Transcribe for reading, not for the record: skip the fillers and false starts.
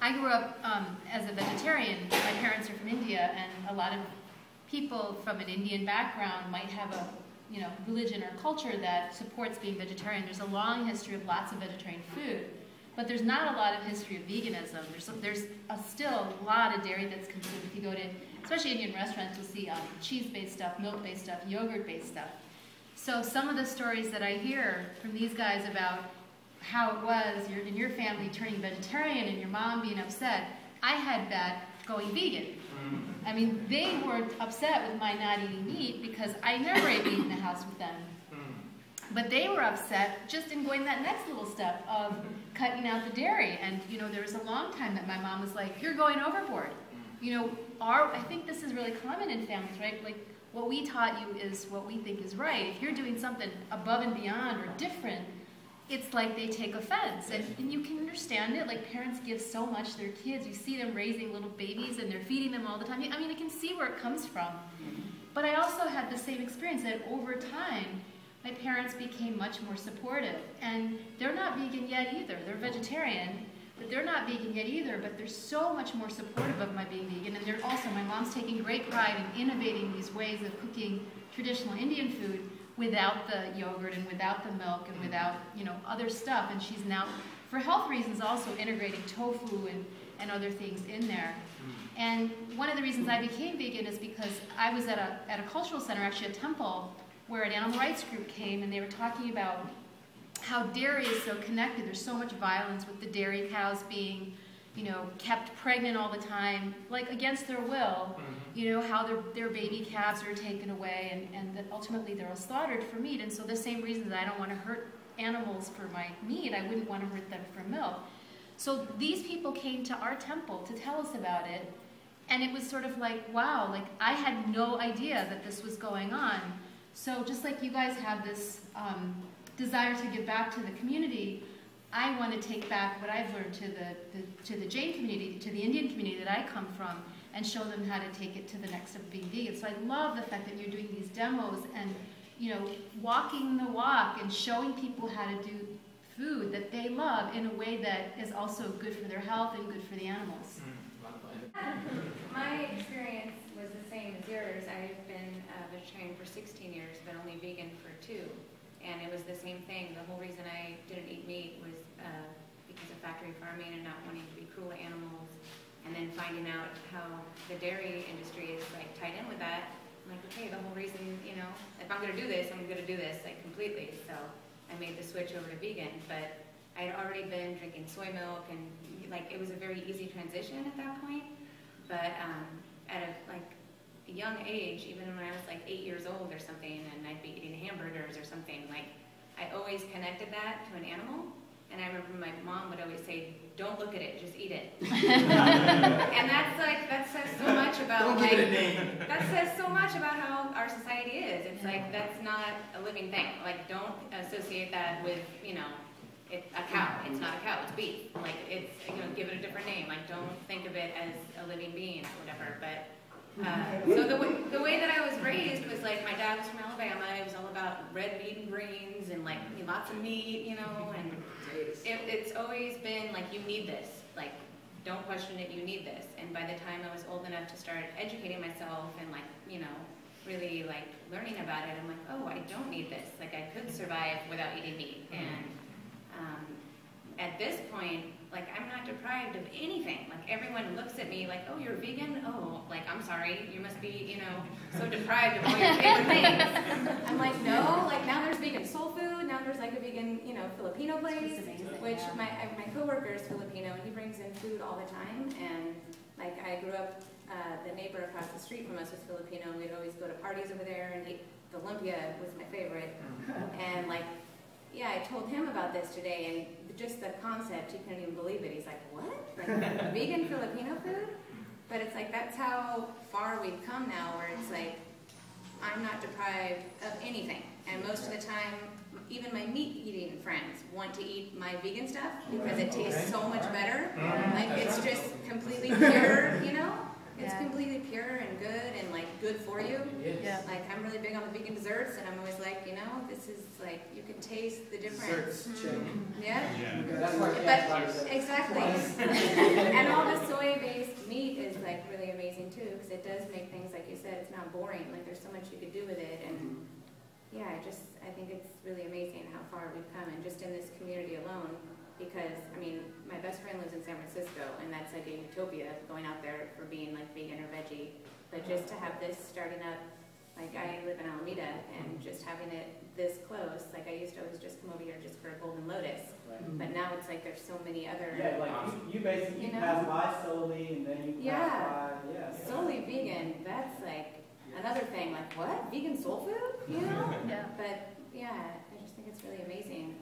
I grew up as a vegetarian. My parents are from India, and a lot of people from an Indian background might have a religion or culture that supports being vegetarian. There's a long history of lots of vegetarian food, but there's not a lot of history of veganism. There's still a lot of dairy that's consumed. If you go to, especially Indian restaurants, you'll see cheese-based stuff, milk-based stuff, yogurt-based stuff. So some of the stories that I hear from these guys about how it was in your family turning vegetarian and your mom being upset, I had that going vegan. I mean, they weren't upset with my not eating meat because I never ate meat in the house with them. But they were upset just in going that next little step of cutting out the dairy. And, there was a long time that my mom was like, you're going overboard. I think this is really common in families, right? Like, what we taught you is what we think is right. If you're doing something above and beyond or different, it's like they take offense. And you can understand it. Like, parents give so much to their kids. You see them raising little babies and they're feeding them all the time. I mean, I can see where it comes from. But I also had the same experience that over time, my parents became much more supportive. And they're not vegan yet either. They're vegetarian, but they're not vegan yet either. But they're so much more supportive of my being vegan. And they're also, my mom's taking great pride in innovating these ways of cooking traditional Indian food without the yogurt and without the milk and without, other stuff. And she's now, for health reasons, also integrating tofu and other things in there. And one of the reasons I became vegan is because I was at a cultural center, actually a temple, where an animal rights group came and they were talking about how dairy is so connected. There's so much violence with the dairy cows being, kept pregnant all the time, like against their will. How their baby calves are taken away and that ultimately they're all slaughtered for meat. And so the same reasons I don't want to hurt animals for my meat, I wouldn't want to hurt them for milk. So these people came to our temple to tell us about it. And it was sort of like, wow, like I had no idea that this was going on. So just like you guys have this desire to give back to the community, I want to take back what I've learned to the Jain community, to the Indian community that I come from, and show them how to take it to the next step of being vegan. So I love the fact that you're doing these demos and, walking the walk and showing people how to do food that they love in a way that is also good for their health and good for the animals. My experience was the same as yours. I've been vegetarian for 16 years, but only vegan for 2. And it was the same thing. The whole reason I didn't eat meat was because of factory farming and not wanting to be cruel to animals. And then finding out how the dairy industry is like tied in with that. I'm like, okay, the whole reason, if I'm going to do this, I'm going to do this like completely. So I made the switch over to vegan. But I had already been drinking soy milk, and like it was a very easy transition at that point. But at a young age, even when I was like 8 years old or something, and I'd be eating hamburgers or something, like I always connected that to an animal. And I remember my mom would always say, "Don't look at it, just eat it." And that says so much about that says so much about how our society is. It's like that's not a living thing. Like don't associate that with a cow. It's not a cow. It's beef. Like it's give it a different name. Like don't think of it as a living being or whatever. But so the way that I was raised was like my dad was from Alabama. It was all about red meat and greens and like lots of meat, and it's always been like you need this. Like don't question it. You need this. And by the time I was old enough to start educating myself and like really like learning about it, I'm like, oh, I don't need this. Like I could survive without eating meat. And at this point, like I'm not deprived of anything. Like everyone looks at me like, oh, you're vegan? Oh, like I'm sorry, you must be, so deprived of all your favorite things. I'm like, no, like now there's vegan soul food, now there's like a vegan, Filipino place, which my coworker is Filipino and he brings in food all the time. And like I grew up, the neighbor across the street from us was Filipino. We'd always go to parties over there and eat. The lumpia was my favorite. And like, yeah, I told him about this today, and just the concept, he couldn't even believe it. He's like, what? Like vegan Filipino food? But it's like, that's how far we've come now, where it's like, I'm not deprived of anything. And most of the time, even my meat-eating friends want to eat my vegan stuff because it tastes so much better. Like, it's just completely pure, It's Yeah. completely pure and good and like good for you. Yeah. Like I'm really big on the vegan desserts, and I'm always like, you know, this is like you can taste the difference. Desserts, chicken. Yeah. That's why But exactly. And all the soy-based meat is like really amazing too, because it does make things, like you said, it's not boring. Like there's so much you could do with it, and yeah, I think it's really amazing how far we've come, and just in this community alone. Because I mean, my best friend lives in San Francisco, and that's like a utopia going out there for being like vegan or veggie. But just to have this starting up, like I live in Alameda, and just having it this close, like I used to always just come over here just for a Golden Lotus. But now it's like there's so many other. Yeah, like you basically pass by solely, and then you pass by, solely vegan. That's like another thing. Like what? Vegan soul food? You know? Yeah. But yeah, I just think it's really amazing.